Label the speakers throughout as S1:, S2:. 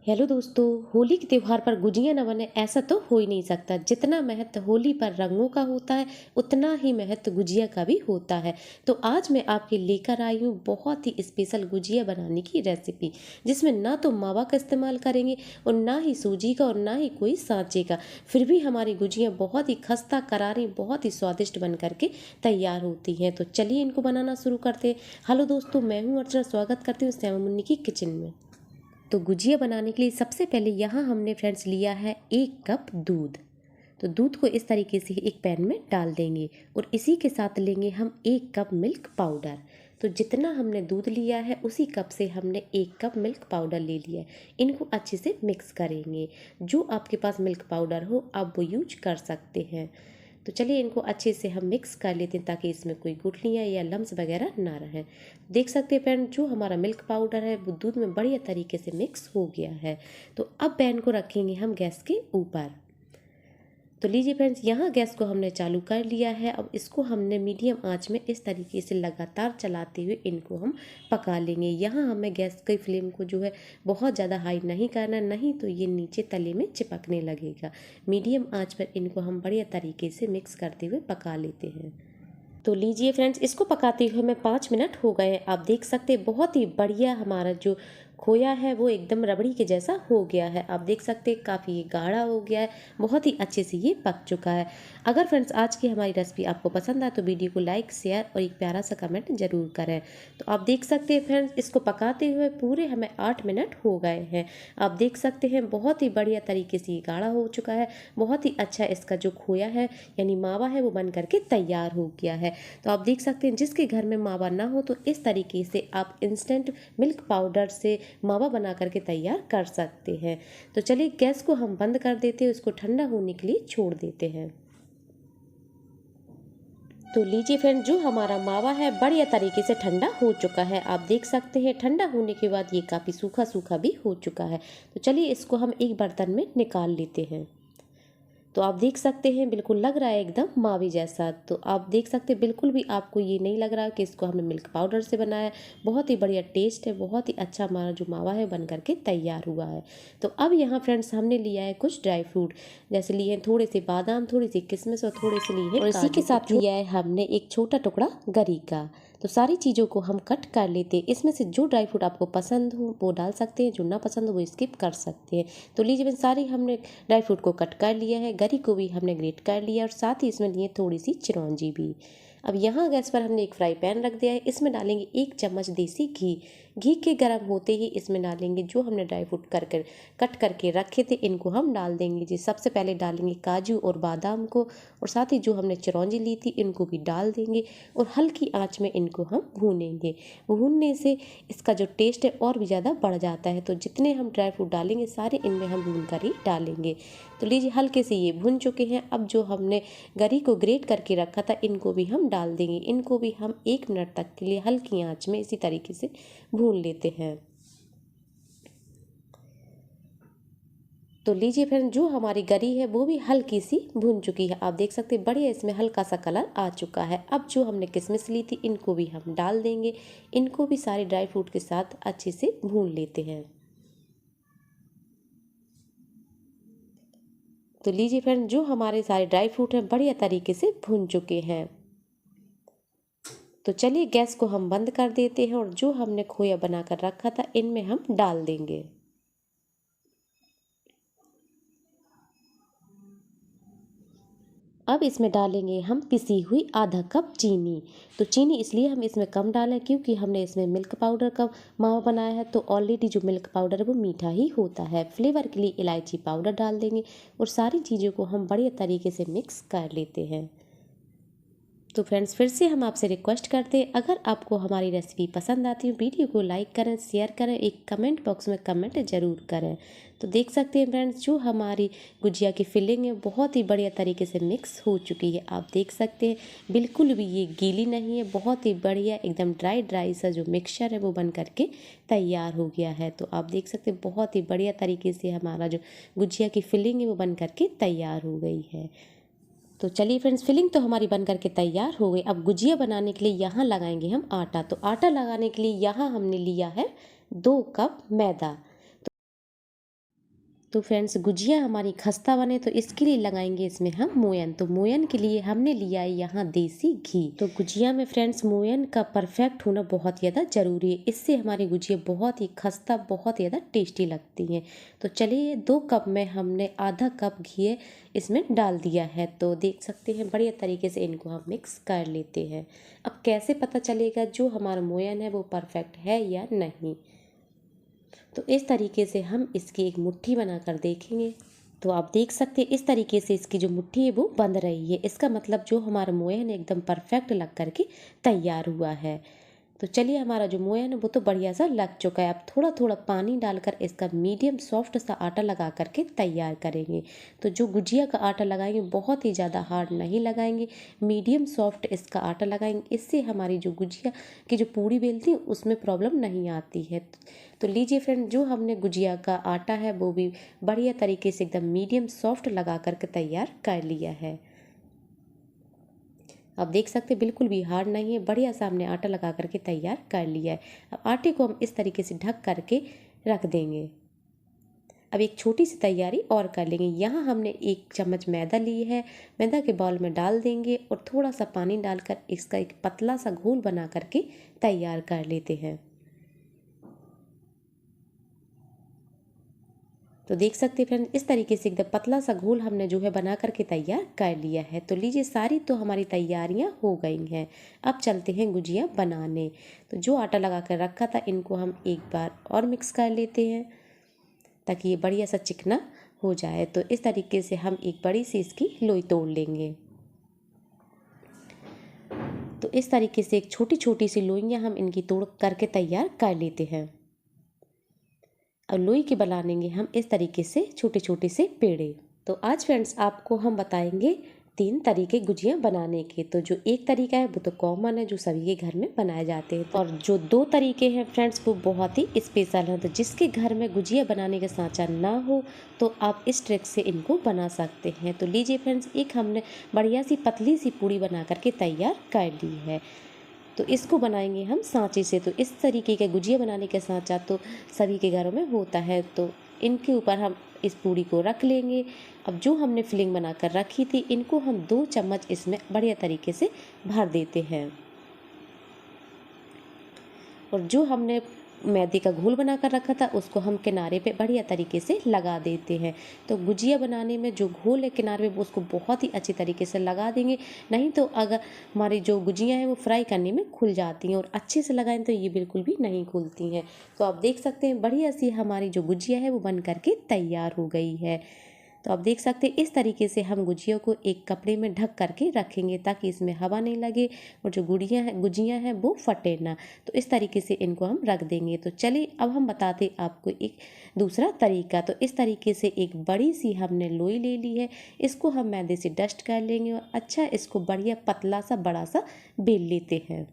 S1: Hello दोस्तों, होली के त्यौहार पर गुजिया न बने ऐसा तो हो ही नहीं सकता। जितना महत्व होली पर रंगों का होता है उतना ही महत्व गुजिया का भी होता है। तो आज मैं आपके लेकर आई हूँ बहुत ही स्पेशल गुजिया बनाने की रेसिपी, जिसमें ना तो मावा का इस्तेमाल करेंगे और ना ही सूजी का और ना ही कोई सांचे का। फिर भी हमारी गुजिया बहुत ही खस्ता करारी, बहुत ही स्वादिष्ट बन करके तैयार होती हैं। तो चलिए इनको बनाना शुरू करते हैं। हेलो दोस्तों, मैं हूँ अर्चना, स्वागत करती हूँ श्यामा मुन्नी की किचन में। तो गुजिया बनाने के लिए सबसे पहले यहाँ हमने फ्रेंड्स लिया है 1 कप दूध। तो दूध को इस तरीके से एक पैन में डाल देंगे और इसी के साथ लेंगे हम 1 कप मिल्क पाउडर। तो जितना हमने दूध लिया है उसी कप से हमने 1 कप मिल्क पाउडर ले लिया है। इनको अच्छे से मिक्स करेंगे। जो आपके पास मिल्क पाउडर हो आप वो यूज कर सकते हैं। तो चलिए इनको अच्छे से हम मिक्स कर लेते हैं ताकि इसमें कोई गुठलियाँ या लम्स वगैरह ना रहें। देख सकते हैं फ्रेंड, जो हमारा मिल्क पाउडर है वो दूध में बढ़िया तरीके से मिक्स हो गया है। तो अब पैन को रखेंगे हम गैस के ऊपर। तो लीजिए फ्रेंड्स, यहाँ गैस को हमने चालू कर लिया है। अब इसको हमने मीडियम आंच में इस तरीके से लगातार चलाते हुए इनको हम पका लेंगे। यहाँ हमें गैस की फ्लेम को जो है बहुत ज़्यादा हाई नहीं करना, नहीं तो ये नीचे तले में चिपकने लगेगा। मीडियम आंच पर इनको हम बढ़िया तरीके से मिक्स करते हुए पका लेते हैं। तो लीजिए फ्रेंड्स, इसको पकाते हुए हमें 5 मिनट हो गए। आप देख सकते हैं बहुत ही बढ़िया हमारा जो खोया है वो एकदम रबड़ी के जैसा हो गया है। आप देख सकते हैं काफ़ी गाढ़ा हो गया है, बहुत ही अच्छे से ये पक चुका है। अगर फ्रेंड्स आज की हमारी रेसिपी आपको पसंद आए तो वीडियो को लाइक, शेयर और एक प्यारा सा कमेंट जरूर करें। तो आप देख सकते हैं फ्रेंड्स, इसको पकाते हुए पूरे हमें 8 मिनट हो गए हैं। आप देख सकते हैं बहुत ही बढ़िया तरीके से ये गाढ़ा हो चुका है। बहुत ही अच्छा इसका जो खोया है यानी मावा है वो बन करके तैयार हो गया है। तो आप देख सकते हैं जिसके घर में मावा ना हो तो इस तरीके से आप इंस्टेंट मिल्क पाउडर से मावा बना करके तैयार कर सकते हैं। तो चलिए गैस को हम बंद कर देते हैं, उसको ठंडा होने के लिए छोड़ देते हैं। तो लीजिए फ्रेंड, जो हमारा मावा है बढ़िया तरीके से ठंडा हो चुका है। आप देख सकते हैं ठंडा होने के बाद ये काफ़ी सूखा सूखा भी हो चुका है। तो चलिए इसको हम एक बर्तन में निकाल लेते हैं। तो आप देख सकते हैं बिल्कुल लग रहा है एकदम मावे जैसा। तो आप देख सकते हैं बिल्कुल भी आपको ये नहीं लग रहा कि इसको हमने मिल्क पाउडर से बनाया है। बहुत ही बढ़िया टेस्ट है, बहुत ही अच्छा हमारा जो मावा है बन करके तैयार हुआ है। तो अब यहाँ फ्रेंड्स हमने लिया है कुछ ड्राई फ्रूट, जैसे लिए हैं थोड़े से बादाम, थोड़ी सी किशमिश और थोड़े से लिए हैं और इसी के साथ लिया है हमने एक छोटा टुकड़ा गरी का। तो सारी चीज़ों को हम कट कर लेते हैं। इसमें से जो ड्राई फ्रूट आपको पसंद हो वो डाल सकते हैं, जो ना पसंद हो वो स्किप कर सकते हैं। तो लीजिए सारी हमने ड्राई फ्रूट को कट कर लिया है, गरी को भी हमने ग्रेट कर लिया और साथ ही इसमें लिए थोड़ी सी चिरौंजी भी। अब यहाँ गैस पर हमने एक फ्राई पैन रख दिया है। इसमें डालेंगे 1 चम्मच देसी घी। घी के गर्म होते ही इसमें डालेंगे जो हमने ड्राई फ्रूट कट करके रखे थे, इनको हम डाल देंगे जी। सबसे पहले डालेंगे काजू और बादाम को और साथ ही जो हमने चिरौंजी ली थी इनको भी डाल देंगे और हल्की आंच में इनको हम भूनेंगे। भूनने से इसका जो टेस्ट है और भी ज़्यादा बढ़ जाता है। तो जितने हम ड्राई फ्रूट डालेंगे सारे इनमें हम भून कर ही डालेंगे। तो लीजिए हल्के से ये भुन चुके हैं। अब जो हमने गरी को ग्रेट करके रखा था इनको भी हम डाल देंगे। इनको भी हम 1 मिनट तक के लिए हल्की आंच में इसी तरीके से भून लेते हैं। तो लीजिए फ्रेंड, जो हमारी गरी है वो भी हल्की सी भुन चुकी है। आप देख सकते हैं बढ़िया इसमें हल्का सा कलर आ चुका है। अब जो हमने किशमिश ली थी इनको भी हम डाल देंगे। इनको भी सारे ड्राई फ्रूट के साथ अच्छे से भून लेते हैं। तो लीजिए फ्रेंड, जो हमारे सारे ड्राई फ्रूट हैं बढ़िया तरीके से भुन चुके हैं। तो चलिए गैस को हम बंद कर देते हैं और जो हमने खोया बनाकर रखा था इनमें हम डाल देंगे। अब इसमें डालेंगे हम पिसी हुई आधा कप चीनी। तो चीनी इसलिए हम इसमें कम डालें क्योंकि हमने इसमें मिल्क पाउडर का मावा बनाया है। तो ऑलरेडी जो मिल्क पाउडर है वो मीठा ही होता है। फ्लेवर के लिए इलायची पाउडर डाल देंगे और सारी चीज़ों को हम बढ़िया तरीके से मिक्स कर लेते हैं। तो फ्रेंड्स फिर से हम आपसे रिक्वेस्ट करते हैं, अगर आपको हमारी रेसिपी पसंद आती है वीडियो को लाइक करें, शेयर करें, एक कमेंट बॉक्स में कमेंट ज़रूर करें। तो देख सकते हैं फ्रेंड्स, जो हमारी गुजिया की फिलिंग है बहुत ही बढ़िया तरीके से मिक्स हो चुकी है। आप देख सकते हैं बिल्कुल भी ये गीली नहीं है, बहुत ही बढ़िया एकदम ड्राई ड्राई सा जो मिक्सचर है वो बन करके तैयार हो गया है। तो आप देख सकते हैं बहुत ही बढ़िया तरीके से हमारा जो गुजिया की फिलिंग है वो बन करके तैयार हो गई है। तो चलिए फ्रेंड्स, फिलिंग तो हमारी बन करके तैयार हो गई। अब गुजिया बनाने के लिए यहाँ लगाएंगे हम आटा। तो आटा लगाने के लिए यहाँ हमने लिया है 2 कप मैदा। तो फ्रेंड्स गुजिया हमारी खस्ता बने तो इसके लिए लगाएंगे इसमें हम मोयन। तो मोयन के लिए हमने लिया है यहाँ देसी घी। तो गुजिया में फ्रेंड्स मोयन का परफेक्ट होना बहुत ज़्यादा ज़रूरी है, इससे हमारी गुजिया बहुत ही खस्ता बहुत ज़्यादा टेस्टी लगती हैं। तो चलिए 2 कप में हमने आधा कप घी इसमें डाल दिया है। तो देख सकते हैं बढ़िया तरीके से इनको हम मिक्स कर लेते हैं। अब कैसे पता चलेगा जो हमारा मोयन है वो परफेक्ट है या नहीं, तो इस तरीके से हम इसकी एक मुट्ठी बनाकर देखेंगे। तो आप देख सकते हैं इस तरीके से इसकी जो मुट्ठी है वो बंध रही है, इसका मतलब जो हमारा मोयन एकदम परफेक्ट लग करके तैयार हुआ है। तो चलिए हमारा जो मोयन है वो तो बढ़िया सा लग चुका है। अब थोड़ा थोड़ा पानी डालकर इसका मीडियम सॉफ्ट सा आटा लगा करके तैयार करेंगे। तो जो गुजिया का आटा लगाएंगे बहुत ही ज़्यादा हार्ड नहीं लगाएंगे, मीडियम सॉफ्ट इसका आटा लगाएंगे, इससे हमारी जो गुजिया की जो पूड़ी बेलती है उसमें प्रॉब्लम नहीं आती है। तो लीजिए फ्रेंड, जो हमने गुजिया का आटा है वो भी बढ़िया तरीके से एकदम मीडियम सॉफ्ट लगा करके तैयार कर लिया है। आप देख सकते हैं बिल्कुल भी हार्ड नहीं है, बढ़िया सा हमने आटा लगा करके तैयार कर लिया है। अब आटे को हम इस तरीके से ढक करके रख देंगे। अब एक छोटी सी तैयारी और कर लेंगे। यहाँ हमने 1 चम्मच मैदा ली है, मैदा के बाउल में डाल देंगे और थोड़ा सा पानी डालकर इसका एक पतला सा घोल बना करके तैयार कर लेते हैं। तो देख सकते हैं फ्रेंड इस तरीके से एकदम पतला सा घोल हमने जो है बना करके तैयार कर लिया है। तो लीजिए सारी तो हमारी तैयारियां हो गई हैं। अब चलते हैं गुजिया बनाने। तो जो आटा लगा कर रखा था इनको हम एक बार और मिक्स कर लेते हैं ताकि ये बढ़िया सा चिकना हो जाए। तो इस तरीके से हम एक बड़ी सी इसकी लोई तोड़ लेंगे। तो इस तरीके से एक छोटी छोटी सी लोइयाँ हम इनकी तोड़ करके तैयार कर लेते हैं। अब लोई के बना लेंगे हम इस तरीके से छोटे छोटे से पेड़े। तो आज फ्रेंड्स आपको हम बताएंगे 3 तरीके गुजिया बनाने के। तो जो एक तरीका है वो तो कॉमन है, जो सभी के घर में बनाए जाते हैं, और जो 2 तरीके हैं फ्रेंड्स वो बहुत ही स्पेशल हैं। तो जिसके घर में गुजिया बनाने का सांचा ना हो तो आप इस ट्रिक से इनको बना सकते हैं। तो लीजिए फ्रेंड्स, एक हमने बढ़िया सी पतली सी पूड़ी बना करके तैयार कर ली है। तो इसको बनाएंगे हम सांचे से। तो इस तरीके के गुजिया बनाने का सांचा तो सभी के घरों में होता है। तो इनके ऊपर हम इस पूड़ी को रख लेंगे। अब जो हमने फिलिंग बनाकर रखी थी इनको हम 2 चम्मच इसमें बढ़िया तरीके से भर देते हैं। और जो हमने मैदे का घोल बनाकर रखा था उसको हम किनारे पे बढ़िया तरीके से लगा देते हैं। तो गुजिया बनाने में जो घोल है किनारे पे उसको बहुत ही अच्छी तरीके से लगा देंगे, नहीं तो अगर हमारी जो गुजिया हैं वो फ्राई करने में खुल जाती हैं, और अच्छे से लगाएं तो ये बिल्कुल भी नहीं खुलती हैं। तो आप देख सकते हैं बढ़िया सी हमारी जो गुजिया है वो बन करके तैयार हो गई है। तो आप देख सकते हैं इस तरीके से हम गुजिया को एक कपड़े में ढक करके रखेंगे ताकि इसमें हवा नहीं लगे और जो गुजियाँ हैं वो फटे ना। तो इस तरीके से इनको हम रख देंगे। तो चलिए अब हम बताते आपको एक दूसरा तरीका। तो इस तरीके से एक बड़ी सी हमने लोई ले ली है, इसको हम मैदे से डस्ट कर लेंगे और अच्छा इसको बढ़िया पतला सा बड़ा सा बेल लेते हैं।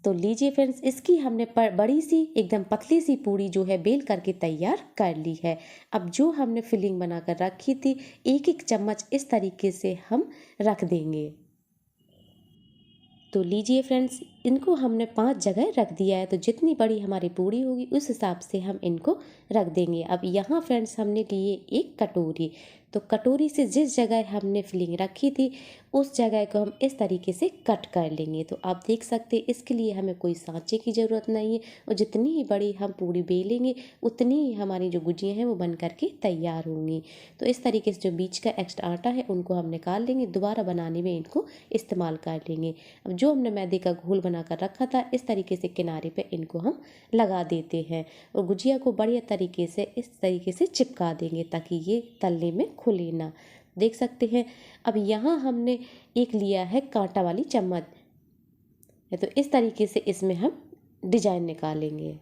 S1: तो लीजिए फ्रेंड्स, इसकी हमने बड़ी सी एकदम पतली सी पूड़ी जो है बेल करके तैयार कर ली है। अब जो हमने फिलिंग बनाकर रखी थी 1-1 चम्मच इस तरीके से हम रख देंगे। तो लीजिए फ्रेंड्स, इनको हमने 5 जगह रख दिया है। तो जितनी बड़ी हमारी पूड़ी होगी उस हिसाब से हम इनको रख देंगे। अब यहाँ फ्रेंड्स हमने लिए एक कटोरी। तो कटोरी से जिस जगह हमने फिलिंग रखी थी उस जगह को हम इस तरीके से कट कर लेंगे। तो आप देख सकते हैं इसके लिए हमें कोई सांचे की ज़रूरत नहीं है, और जितनी ही बड़ी हम पूड़ी बेलेंगे उतनी ही हमारी जो गुजियाँ हैं वो बन करके तैयार होंगी। तो इस तरीके से जो बीच का एक्स्ट्रा आटा है उनको हम निकाल लेंगे, दोबारा बनाने में इनको इस्तेमाल कर लेंगे। अब जो हमने मैदे का घोल बनाकर रखा था इस तरीके से किनारे पे इनको हम लगा देते हैं और गुजिया को बढ़िया तरीके से इस तरीके से चिपका देंगे ताकि ये तलने में खुले ना। देख सकते हैं। अब यहाँ हमने एक लिया है कांटा वाली चम्मच, तो इस तरीके से इसमें हम डिजाइन निकालेंगे।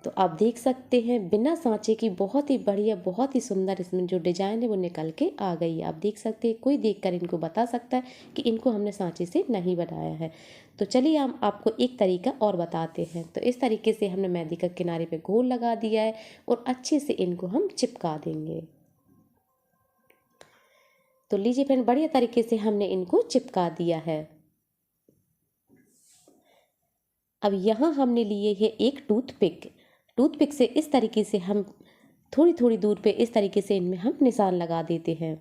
S1: तो आप देख सकते हैं बिना सांचे की बहुत ही बढ़िया बहुत ही सुंदर इसमें जो डिजाइन है वो निकल के आ गई है। आप देख सकते हैं कोई देखकर इनको बता सकता है कि इनको हमने सांचे से नहीं बनाया है। तो चलिए हम आपको एक तरीका और बताते हैं। तो इस तरीके से हमने मैदे का किनारे पे गोल लगा दिया है और अच्छे से इनको हम चिपका देंगे। तो लीजिए फ्रेंड, बढ़िया तरीके से हमने इनको चिपका दिया है। अब यहाँ हमने लिए है एक टूथपिक। टूथपिक से इस तरीके से हम थोड़ी थोड़ी दूर पे इस तरीके से इनमें हम निशान लगा देते हैं।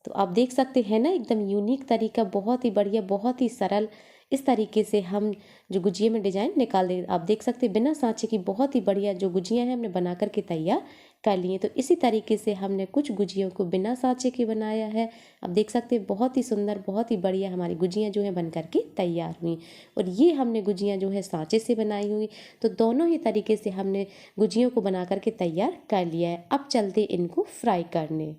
S1: तो आप देख सकते हैं ना, एकदम यूनिक तरीका, बहुत ही बढ़िया, बहुत ही सरल। इस तरीके से हम जो गुजिया में डिजाइन निकाल दे, आप देख सकते हैं बिना सांचे की बहुत ही बढ़िया जो गुजिया है हमने बना करके तैयार कर लिए। तो इसी तरीके से हमने कुछ गुजियों को बिना सांचे के बनाया है। आप देख सकते हैं बहुत ही सुंदर, बहुत ही बढ़िया हमारी गुजियाँ जो है बन करके तैयार हुई। और ये हमने गुजियाँ जो है सांचे से बनाई हुई। तो दोनों ही तरीके से हमने गुजियों को बना करके तैयार कर लिया है। अब चलते इनको फ्राई करने।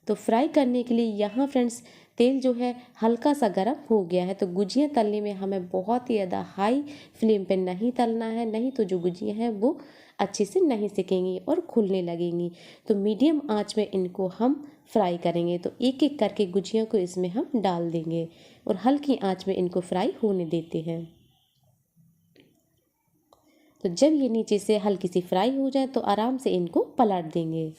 S1: तो फ्राई करने के लिए यहाँ फ्रेंड्स तेल जो है हल्का सा गर्म हो गया है। तो गुजियाँ तलने में हमें बहुत ही ज़्यादा हाई फ्लेम पे नहीं तलना है, नहीं तो जो गुजियाँ हैं वो अच्छे से नहीं सिकेंगी और खुलने लगेंगी। तो मीडियम आंच में इनको हम फ्राई करेंगे। तो एक एक करके गुजियों को इसमें हम डाल देंगे और हल्की आंच में इनको फ्राई होने देते हैं। तो जब ये नीचे से हल्की सी फ्राई हो जाए तो आराम से इनको पलट देंगे।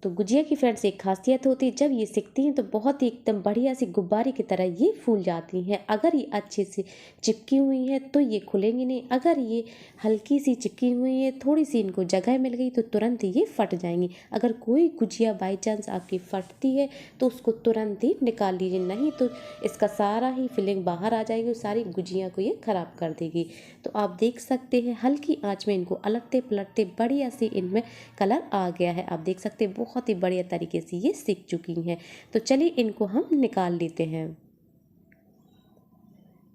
S1: तो गुजिया की फ्रेंड्स एक खासियत होती है, जब ये सिकती हैं तो बहुत ही एकदम बढ़िया सी गुब्बारे की तरह ये फूल जाती हैं। अगर ये अच्छे से चिपकी हुई हैं तो ये खुलेंगी नहीं। अगर ये हल्की सी चिपकी हुई है, थोड़ी सी इनको जगह मिल गई तो तुरंत ये फट जाएंगी। अगर कोई गुजिया बाई चांस आपकी फटती है तो उसको तुरंत ही निकाल लीजिए, नहीं तो इसका सारा ही फिलिंग बाहर आ जाएगी और सारी गुजिया को ये ख़राब कर देगी। तो आप देख सकते हैं हल्की आँच में इनको अलटते पलटते बढ़िया से इनमें कलर आ गया है। आप देख सकते हैं बहुत ही बढ़िया तरीके से ये सिक चुकी हैं। तो चलिए इनको हम निकाल लेते हैं।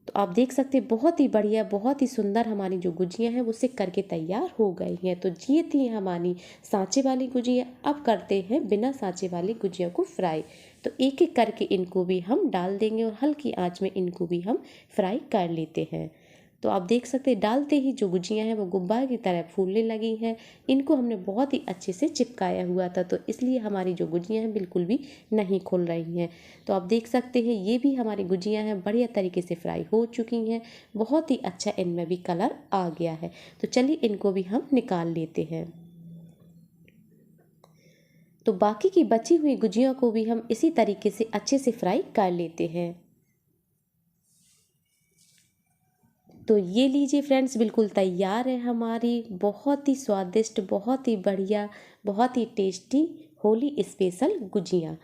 S1: तो आप देख सकते हैं बहुत ही बढ़िया, बहुत ही सुंदर हमारी जो गुजियाँ हैं वो सिक करके तैयार हो गई हैं। तो ये थी हमारी सांचे वाली गुजिया। अब करते हैं बिना सांचे वाली गुजिया को फ्राई। तो एक एक करके इनको भी हम डाल देंगे और हल्की आंच में इनको भी हम फ्राई कर लेते हैं। तो आप देख सकते हैं डालते ही जो गुजियाँ हैं वो गुब्बारे की तरह फूलने लगी हैं। इनको हमने बहुत ही अच्छे से चिपकाया हुआ था, तो इसलिए हमारी जो गुजियाँ हैं बिल्कुल भी नहीं खुल रही हैं। तो आप देख सकते हैं ये भी हमारी गुजियाँ हैं बढ़िया तरीके से फ्राई हो चुकी हैं। बहुत ही अच्छा इनमें भी कलर आ गया है। तो चलिए इनको भी हम निकाल लेते हैं। तो बाकी की बची हुई गुजियों को भी हम इसी तरीके से अच्छे से फ्राई कर लेते हैं। तो ये लीजिए फ्रेंड्स, बिल्कुल तैयार है हमारी बहुत ही स्वादिष्ट, बहुत ही बढ़िया, बहुत ही टेस्टी होली स्पेशल गुजियाँ।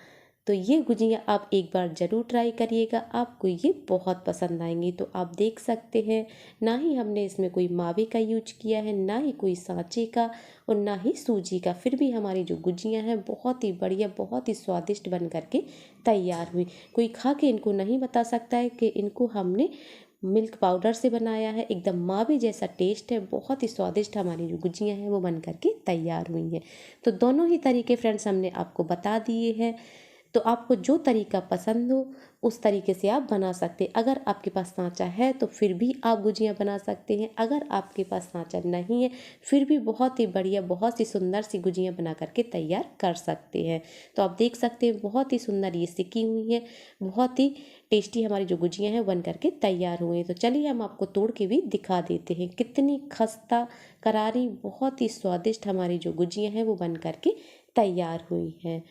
S1: तो ये गुजियाँ आप एक बार ज़रूर ट्राई करिएगा, आपको ये बहुत पसंद आएंगी। तो आप देख सकते हैं ना ही हमने इसमें कोई मावे का यूज किया है, ना ही कोई सांचे का और ना ही सूजी का, फिर भी हमारी जो गुजियाँ हैं बहुत ही बढ़िया, बहुत ही स्वादिष्ट बन करके तैयार हुई। कोई खा के इनको नहीं बता सकता है कि इनको हमने मिल्क पाउडर से बनाया है। एकदम मावे जैसा टेस्ट है, बहुत ही स्वादिष्ट हमारी जो गुजियाँ हैं वो बन करके तैयार हुई हैं। तो दोनों ही तरीके फ्रेंड्स हमने आपको बता दिए हैं। तो आपको जो तरीका पसंद हो उस तरीके से आप बना सकते हैं। अगर आपके पास सांचा है तो फिर भी आप गुजियाँ बना सकते हैं, अगर आपके पास सांचा नहीं है फिर भी बहुत ही बढ़िया, बहुत ही सुंदर सी गुजियाँ बना करके तैयार कर सकते हैं। तो आप देख सकते हैं बहुत ही सुंदर ये सिकी हुई है, बहुत ही टेस्टी हमारी जो गुजियाँ हैं बन करके तैयार हुए हैं। तो चलिए हम आपको तोड़ के भी दिखा देते हैं कितनी खस्ता करारी, बहुत ही स्वादिष्ट हमारी जो गुजियाँ हैं वो बन करके तैयार हुई हैं।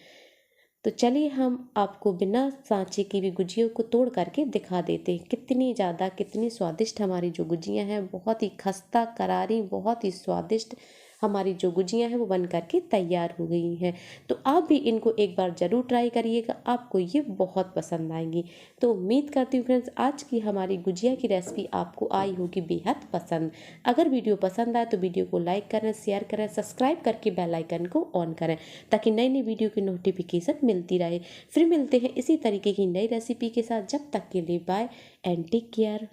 S1: तो चलिए हम आपको बिना सांचे की भी गुजियों को तोड़ करके दिखा देते हैं कितनी ज़्यादा, कितनी स्वादिष्ट हमारी जो गुजियाँ हैं, बहुत ही खस्ता करारी, बहुत ही स्वादिष्ट हमारी जो गुजियाँ हैं वो बन करके तैयार हो गई हैं। तो आप भी इनको एक बार ज़रूर ट्राई करिएगा, आपको ये बहुत पसंद आएंगी। तो उम्मीद करती हूँ फ्रेंड्स आज की हमारी गुजिया की रेसिपी आपको आई होगी बेहद पसंद। अगर वीडियो पसंद आए तो वीडियो को लाइक करें, शेयर करें, सब्सक्राइब करके बेल आइकन को ऑन करें ताकि नई नई वीडियो की नोटिफिकेशन मिलती रहे। फिर मिलते हैं इसी तरीके की नई रेसिपी के साथ, जब तक के लिए बाय एंड टेक केयर।